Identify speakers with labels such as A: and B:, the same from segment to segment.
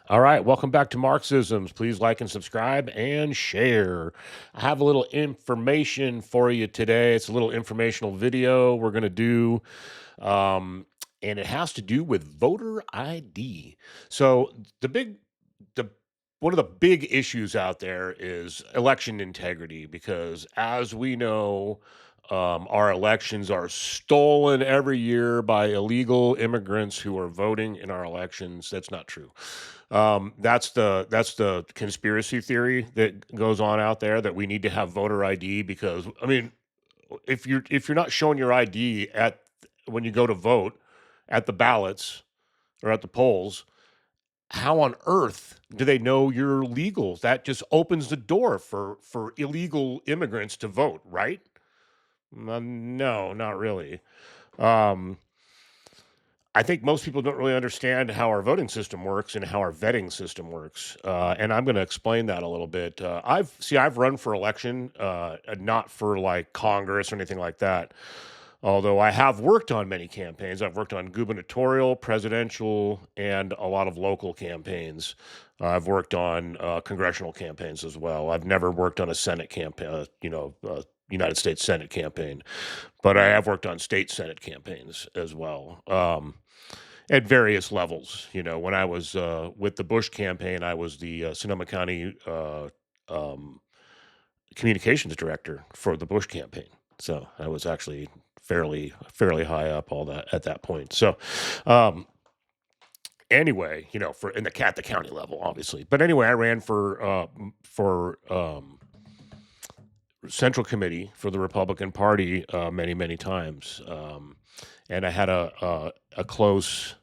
A: All right, welcome back to Marxisms. Please like and subscribe and share. I have a little information for you today. It's a little informational video we're going to do, and it has to do with voter ID. So the one of the big issues out there is election integrity, because as we know, our elections are stolen every year by illegal immigrants who are voting in our elections. That's not true. That's the conspiracy theory that goes on out there, that we need to have voter ID because, I mean, if you're not showing your ID at when you go to vote at the ballots or at the polls, how on earth do they know you're legal? That just opens the door for illegal immigrants to vote, right? No, not really. Um, I think most people don't really understand how our voting system works and how our vetting system works, and I'm going to explain that a little bit. I've run for election, not for like Congress or anything like that. Although I have worked on many campaigns, I've worked on gubernatorial, presidential, and a lot of local campaigns. I've worked on congressional campaigns as well. I've never worked on a Senate campaign, United States Senate campaign, but I have worked on state Senate campaigns as well. At various levels. When I was with the Bush campaign, I was the Sonoma County um, communications director for the Bush campaign. So I was actually fairly high up all that at that point. So um, anyway, for in the county level, obviously. But anyway, I ran for Central Committee for the Republican Party many times, and I had a close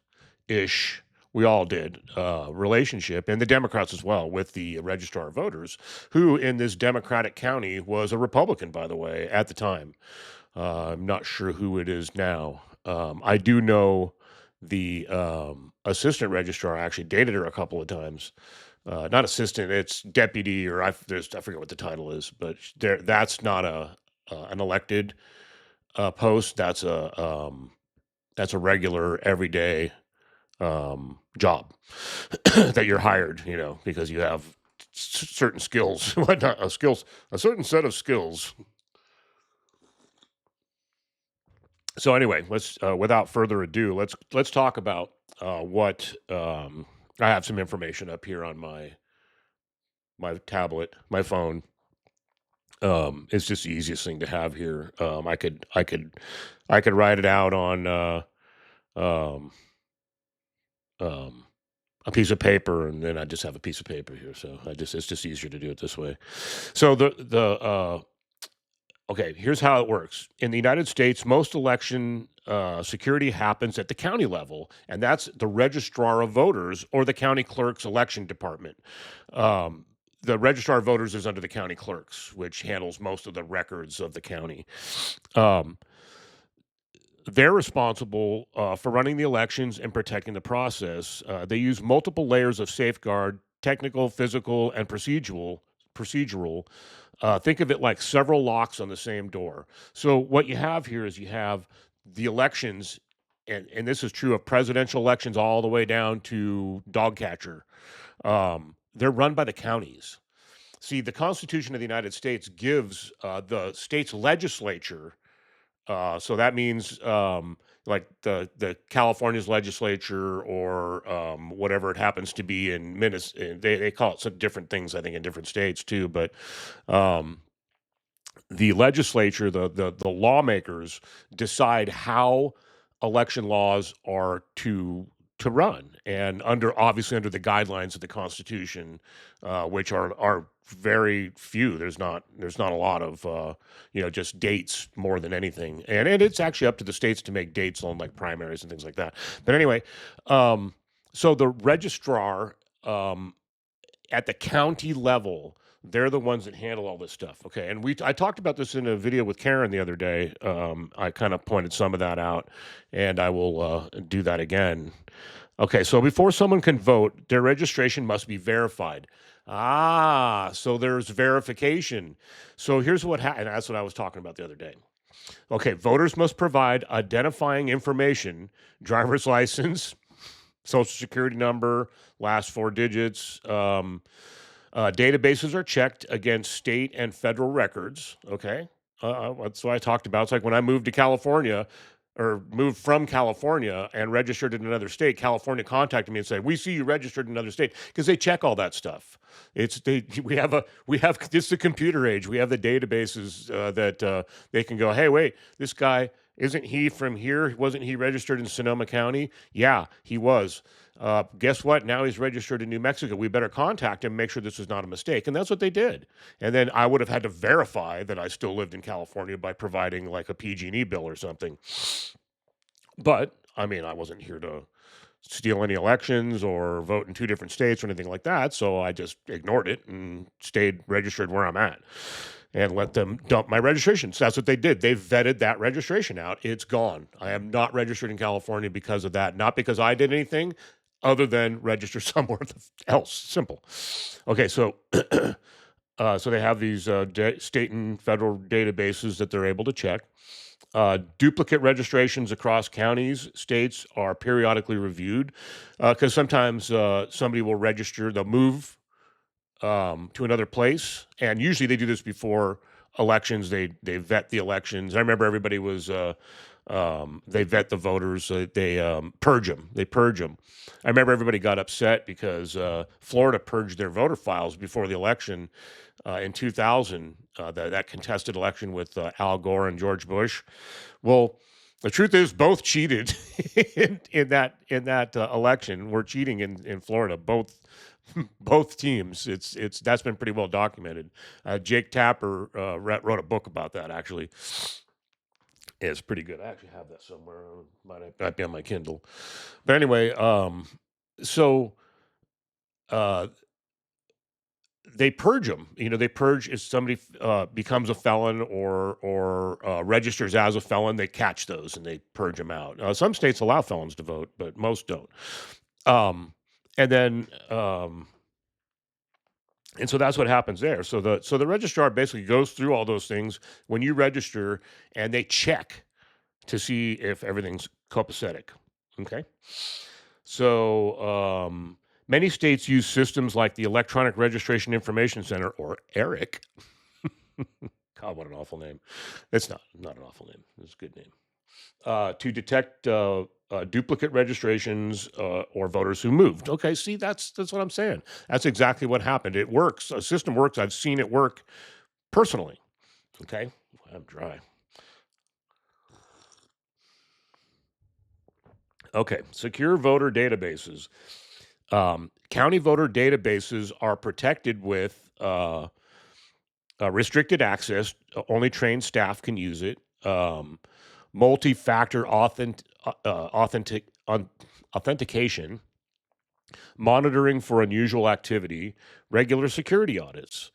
A: ish, we all did, relationship, and the Democrats as well, with the Registrar of Voters, who in this Democratic county was a Republican, by the way, at the time. I'm not sure who it is now. I do know the assistant registrar. I actually dated her a couple of times. Not assistant, it's deputy, or I forget what the title is, but that's not an elected post. That's a regular everyday job that you're hired, because you have certain skills, not skills, a certain set of skills. So anyway, let's without further ado, let's talk about what I have some information up here on my tablet, my phone. It's just the easiest thing to have here. I could write it out on um, um, a piece of paper, and then I just have a piece of paper here. So it's just easier to do it this way. So okay, here's how it works. In the United States, most election security happens at the county level, and that's the registrar of voters or the county clerk's election department. Um, the registrar of voters is under the county clerks, which handles most of the records of the county. Um, they're responsible for running the elections and protecting the process. They use multiple layers of safeguard, technical, physical, and procedural. Think of it like several locks on the same door. So what you have here is you have the elections, and this is true of presidential elections all the way down to dog catcher. They're run by the counties. See, the Constitution of the United States gives the state's legislature, so that means like the California's legislature, or whatever it happens to be in Minnesota. They call it some different things, I think, in different states too. But um, the legislature, the lawmakers, decide how election laws are to run, and obviously under the guidelines of the Constitution, which are very few. There's not a lot of just dates more than anything, and it's actually up to the states to make dates on like primaries and things like that. But anyway, um, so the registrar, um, at the county level, they're the ones that handle all this stuff. Okay, and I talked about this in a video with Karen the other day. I kind of pointed some of that out, and I will do that again. Okay, so before someone can vote, their registration must be verified. So there's verification. So here's what happened. That's what I was talking about the other day. Okay, voters must provide identifying information, driver's license, Social security number, last four digits. Databases are checked against state and federal records. Okay. That's what I talked about. It's like when I moved to California or moved from California and registered in another state, California contacted me and said, "We see you registered in another state," because they check all that stuff. We have this is the computer age. We have the databases that they can go, "Hey, wait, this guy isn't he from here? Wasn't he registered in Sonoma County? Yeah, he was. Guess what? Now he's registered in New Mexico. We better contact him, make sure this is not a mistake." And that's what they did. And then I would have had to verify that I still lived in California by providing like a PG&E bill or something. But I mean, I wasn't here to steal any elections or vote in two different states or anything like that. So I just ignored it and stayed registered where I'm at and let them dump my registration. So that's what they did. They vetted that registration out. It's gone. I am not registered in California because of that. Not because I did anything other than register somewhere else. Simple. Okay, so so they have these state and federal databases that they're able to check. Duplicate registrations across counties, states are periodically reviewed because sometimes somebody will register, they'll move to another place, and usually they do this before elections. They vet the elections. I remember everybody was they vet the voters. They purge them. They purge them. I remember everybody got upset because Florida purged their voter files before the election in 2000. That contested election with Al Gore and George Bush. Well, the truth is, both cheated in that election. We're cheating in Florida. Both teams. It's that's been pretty well documented. Jake Tapper wrote a book about that. Actually, it's pretty good. I actually have that somewhere. Might be on my Kindle. But anyway, so uh, they purge them. They purge if somebody becomes a felon or registers as a felon. They catch those and they purge them out. Some states allow felons to vote, but most don't. Um, and then and so that's what happens there. So the registrar basically goes through all those things when you register, and they check to see if everything's copacetic. Okay. So many states use systems like the Electronic Registration Information Center, or ERIC. God, what an awful name. It's not an awful name. It's a good name. To detect duplicate registrations or voters who moved. Okay, see, that's what I'm saying. That's exactly what happened. It works. A system works. I've seen it work personally. Okay, I'm dry. Okay, secure voter databases. County voter databases are protected with restricted access. Only trained staff can use it. Multi-factor authentication, monitoring for unusual activity, regular security audits.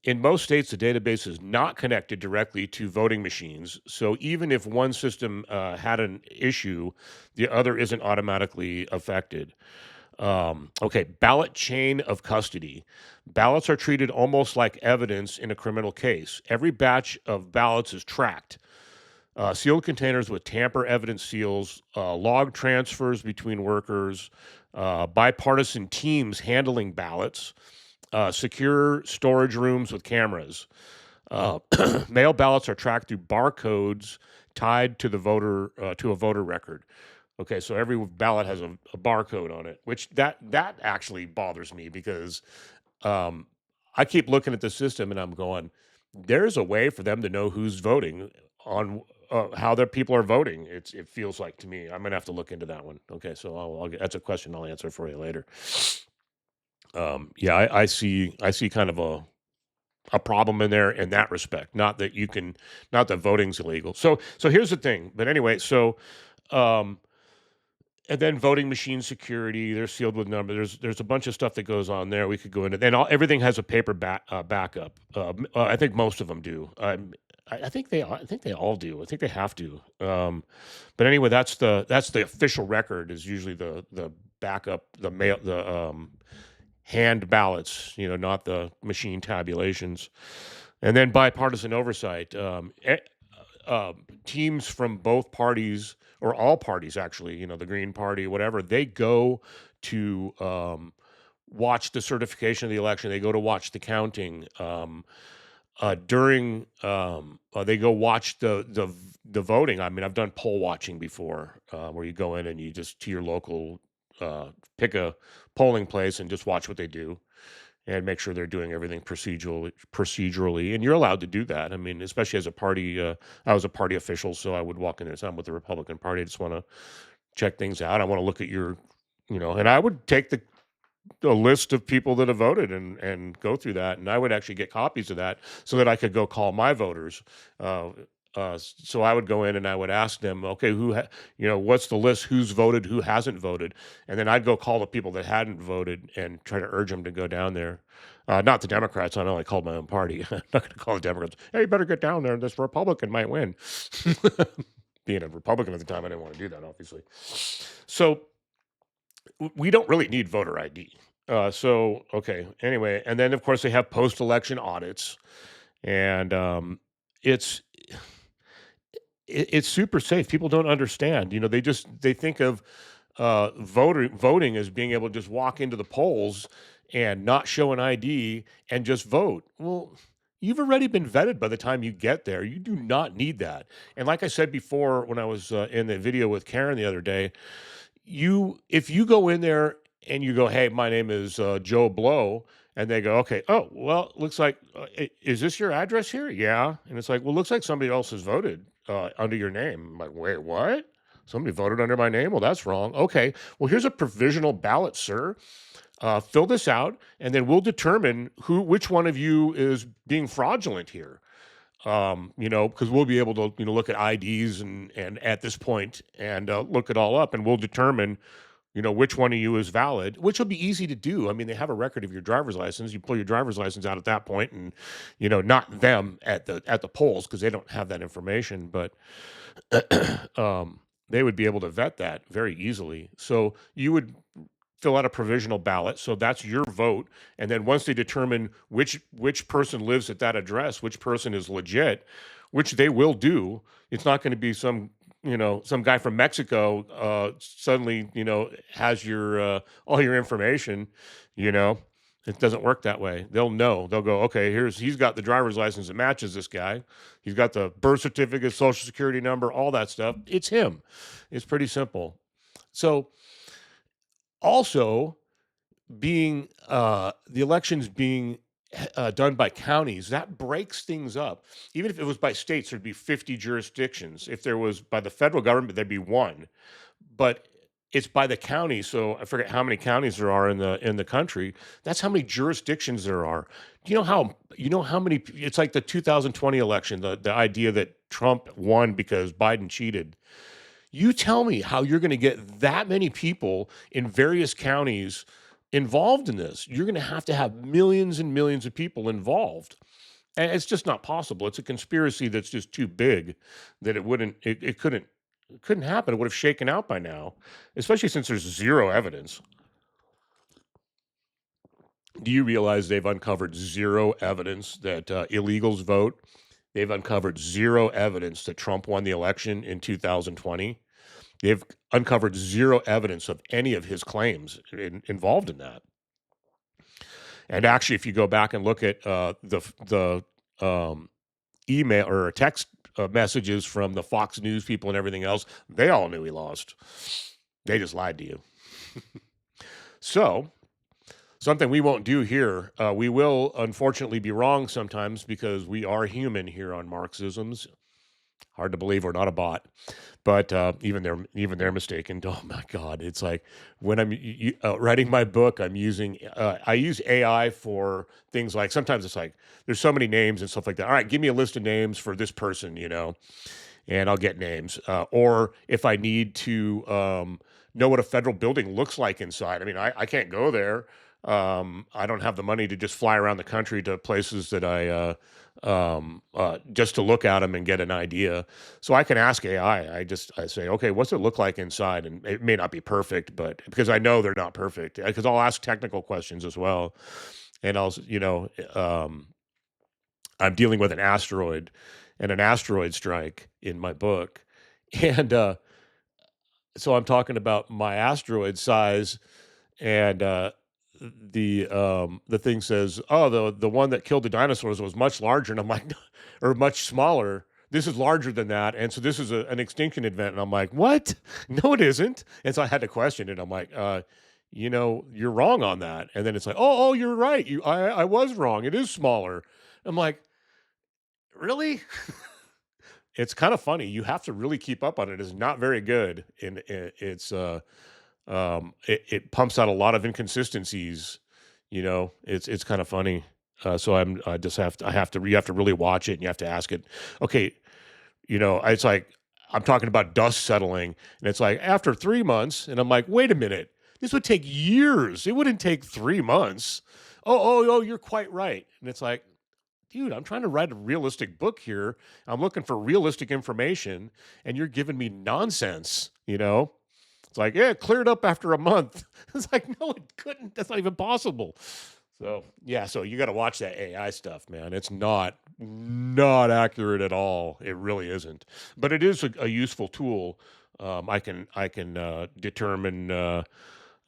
A: In most states, the database is not connected directly to voting machines. So even if one system had an issue, the other isn't automatically affected. Okay, ballot chain of custody. Ballots are treated almost like evidence in a criminal case. Every batch of ballots is tracked. Sealed containers with tamper evidence seals, log transfers between workers, bipartisan teams handling ballots, secure storage rooms with cameras. Mail ballots are tracked through barcodes tied to the voter to a voter record. Okay, so every ballot has a barcode on it, which that actually bothers me because I keep looking at the system and I'm going, there's a way for them to know who's voting on how their people are voting. It feels like to me. I'm gonna have to look into that one. Okay, so that's a question I'll answer for you later. Yeah, I see kind of a problem in there in that respect. Not that voting's illegal. So here's the thing. But anyway, um, and then voting machine security, they're sealed with number. There's a bunch of stuff that goes on there. We could go into. Then everything has a paper backup. I think most of them do. I think they all do. I think they have to. But anyway, that's the official record. Is usually the backup, the mail, the hand ballots. Not the machine tabulations. And then bipartisan oversight. teams from both parties or all parties, actually, the Green Party, whatever, they go to watch the certification of the election. They go to watch the counting. During they go watch the voting. I mean, I've done poll watching before, where you go in and you just to your local pick a polling place and just watch what they do and make sure they're doing everything procedurally. And you're allowed to do that. I mean, especially as a party, I was a party official, so I would walk in there. So I'm with the Republican Party. I just want to check things out. I want to look at your, and I would take a list of people that have voted and go through that, and I would actually get copies of that so that I could go call my voters. So I would go in and I would ask them, okay, what's the list? Who's voted? Who hasn't voted? And then I'd go call the people that hadn't voted and try to urge them to go down there. Not the Democrats. I know I called my own party. I'm not going to call the Democrats. Hey, you better get down there. This Republican might win. Being a Republican at the time, I didn't want to do that, obviously. So we don't really need voter ID. So okay. Anyway, and then of course they have post-election audits, and it's it's super safe. People don't understand. They think of voting as being able to just walk into the polls and not show an ID and just vote. Well, you've already been vetted by the time you get there. You do not need that. And like I said before, when I was in the video with Karen the other day, if you go in there and you go, hey, my name is Joe Blow, and they go, okay, oh, well, looks like, is this your address here? Yeah. And it's like, well, looks like somebody else has voted under your name. I'm like, wait, what? Somebody voted under my name? Well, that's wrong. Okay, well, here's a provisional ballot, sir. Fill this out, and then we'll determine which one of you is being fraudulent here. Because we'll be able to, look at IDs and at this point and look it all up, and we'll determine, which one of you is valid, which will be easy to do. I mean, they have a record of your driver's license. You pull your driver's license out at that point, and not them at the polls because they don't have that information, but they would be able to vet that very easily. So you would fill out a provisional ballot. So that's your vote. And then once they determine which person lives at that address, which person is legit, which they will do, it's not going to be some guy from Mexico suddenly has your all your information. It doesn't work that way. They'll know. They'll go, okay, he's got the driver's license that matches this guy. He's got the birth certificate, social security number, all that stuff. It's him. It's pretty simple. So also, being the elections being done by counties, that breaks things up. Even if it was by states, there'd be 50 jurisdictions. If there was by the federal government, there'd be one. But it's by the county, so I forget how many counties there are in the country. That's how many jurisdictions there are. Do you know how many? It's like the 2020 election, the idea that Trump won because Biden cheated. You tell me how you're going to get that many people in various counties involved in this. You're going to have millions and millions of people involved. And it's just not possible. It's a conspiracy that's just too big that it couldn't happen. It would have shaken out by now, especially since there's zero evidence. Do you realize they've uncovered zero evidence that illegals vote? They've uncovered zero evidence that Trump won the election in 2020. They've uncovered zero evidence of any of his claims involved in that. And actually, if you go back and look at the email or text messages from the Fox News people and everything else, they all knew he lost. They just lied to you. So, something we won't do here. We will, unfortunately, be wrong sometimes because we are human here on Marxisms. Hard to believe we're not a bot, but even they're mistaken. Oh my God, it's like when I'm writing my book, I use AI for things like sometimes it's like there's so many names and stuff like that. All right, give me a list of names for this person, and I'll get names. Or if I need to know what a federal building looks like inside, I mean, I can't go there. I don't have the money to just fly around the country to places that just to look at them and get an idea. So I can ask AI. I say, okay, what's it look like inside? And it may not be perfect, but because I know they're not perfect, because I'll ask technical questions as well. And I'm dealing with an asteroid, and an asteroid strike in my book. And so I'm talking about my asteroid size, and the thing says, "Oh, the one that killed the dinosaurs was much larger," and I'm like, or much smaller. This is larger than that, and so this is an extinction event, and I'm like, "What? No, it isn't." And so I had to question it. I'm like, you're wrong on that." And then it's like, "Oh, you're right. I was wrong. It is smaller." I'm like, "Really?" It's kind of funny. You have to really keep up on it. It's not very good, and it pumps out a lot of inconsistencies. It's kind of funny. So I just have to you have to really watch it, and you have to ask it. Okay, it's like I'm talking about dust settling, and it's like after 3 months, and I'm like, wait a minute, this would take years. It wouldn't take 3 months. Oh, you're quite right. And it's like, dude, I'm trying to write a realistic book here. I'm looking for realistic information, and you're giving me nonsense. It's like, yeah, it cleared up after a month. It's like, no, it couldn't. That's not even possible. So yeah, so you got to watch that AI stuff, man. It's not accurate at all. It really isn't. But it is a useful tool. I can determine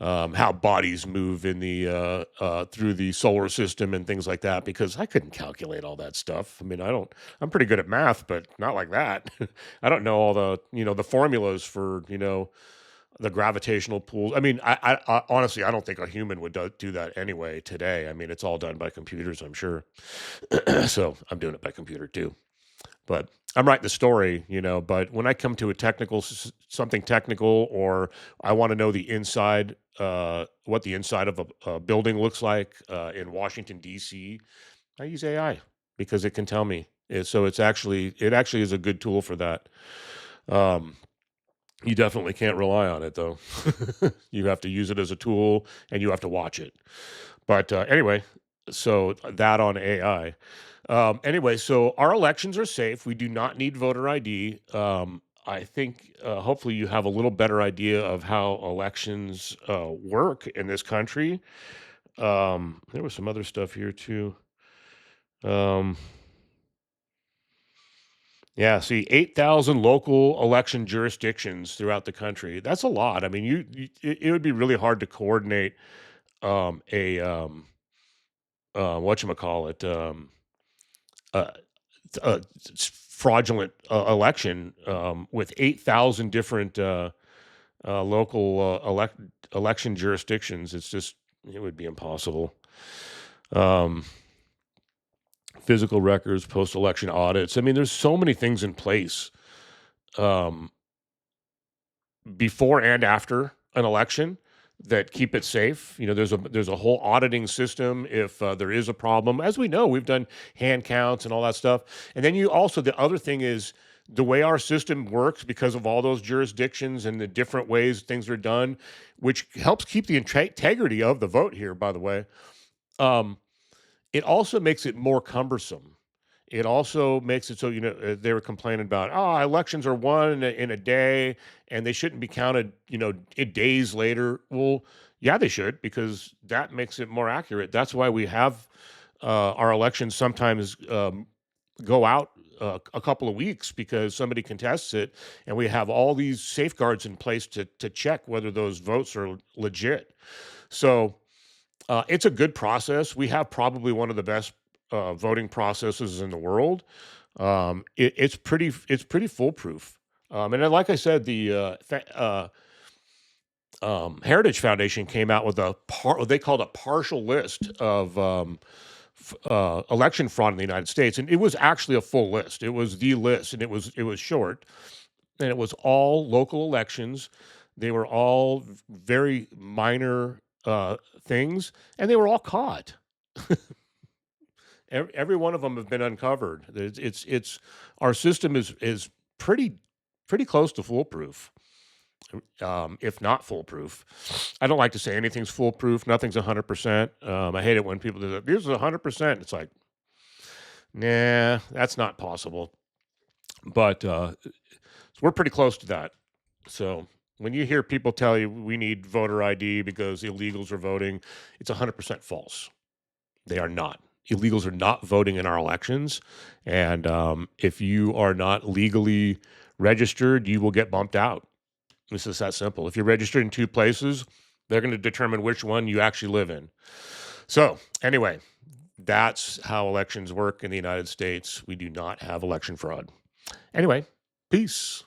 A: how bodies move in the through the solar system and things like that, because I couldn't calculate all that stuff. I mean, I don't. I'm pretty good at math, but not like that. I don't know all the formulas for the gravitational pools. I mean, I honestly, I don't think a human would do that anyway today. I mean, it's all done by computers, I'm sure. So I'm doing it by computer too. But I'm writing the story. But when I come to a something technical, or I want to know the inside, what the inside of a building looks like in Washington D.C., I use AI because it can tell me. So it actually is a good tool for that. Um, you definitely can't rely on it though. You have to use it as a tool, and you have to watch it. But anyway, so that on AI. Anyway, so our elections are safe. We do not need voter ID. I think hopefully you have a little better idea of how elections work in this country. There was some other stuff here too. Um, yeah, see, 8,000 local election jurisdictions throughout the country. That's a lot. I mean, it would be really hard to coordinate a whatchamacallit, uh, fraudulent election with 8,000 different local election jurisdictions. It would be impossible. Um, Physical records, post election audits. I mean, there's so many things in place um, before and after an election that keep it safe. There's a whole auditing system if there is a problem. As we know, we've done hand counts and all that stuff. And then the other thing is the way our system works because of all those jurisdictions and the different ways things are done, which helps keep the integrity of the vote here, by the way. Um, it also makes it more cumbersome. It also makes it so, they were complaining about, oh, elections are won in a day and they shouldn't be counted, in days later. Well, yeah, they should, because that makes it more accurate. That's why we have our elections sometimes go out a couple of weeks because somebody contests it, and we have all these safeguards in place to check whether those votes are legit. So it's a good process. We have probably one of the best voting processes in the world. It's pretty foolproof. And then, like I said, the Heritage Foundation came out with what they called a partial list of election fraud in the United States, and it was actually a full list. It was the list, and it was short, and it was all local elections. They were all very minor things, and they were all caught. Every one of them have been uncovered. It's our system is pretty close to foolproof, if not foolproof. I don't like to say anything's foolproof. Nothing's 100%. I hate it when people do that. This is 100%. It's like, nah, that's not possible. But we're pretty close to that. So when you hear people tell you we need voter ID because illegals are voting, it's 100% false. They are not. illegals are not voting in our elections. And if you are not legally registered, you will get bumped out. It's just that simple. If you're registered in two places, they're going to determine which one you actually live in. So, anyway, that's how elections work in the United States. We do not have election fraud. Anyway, peace.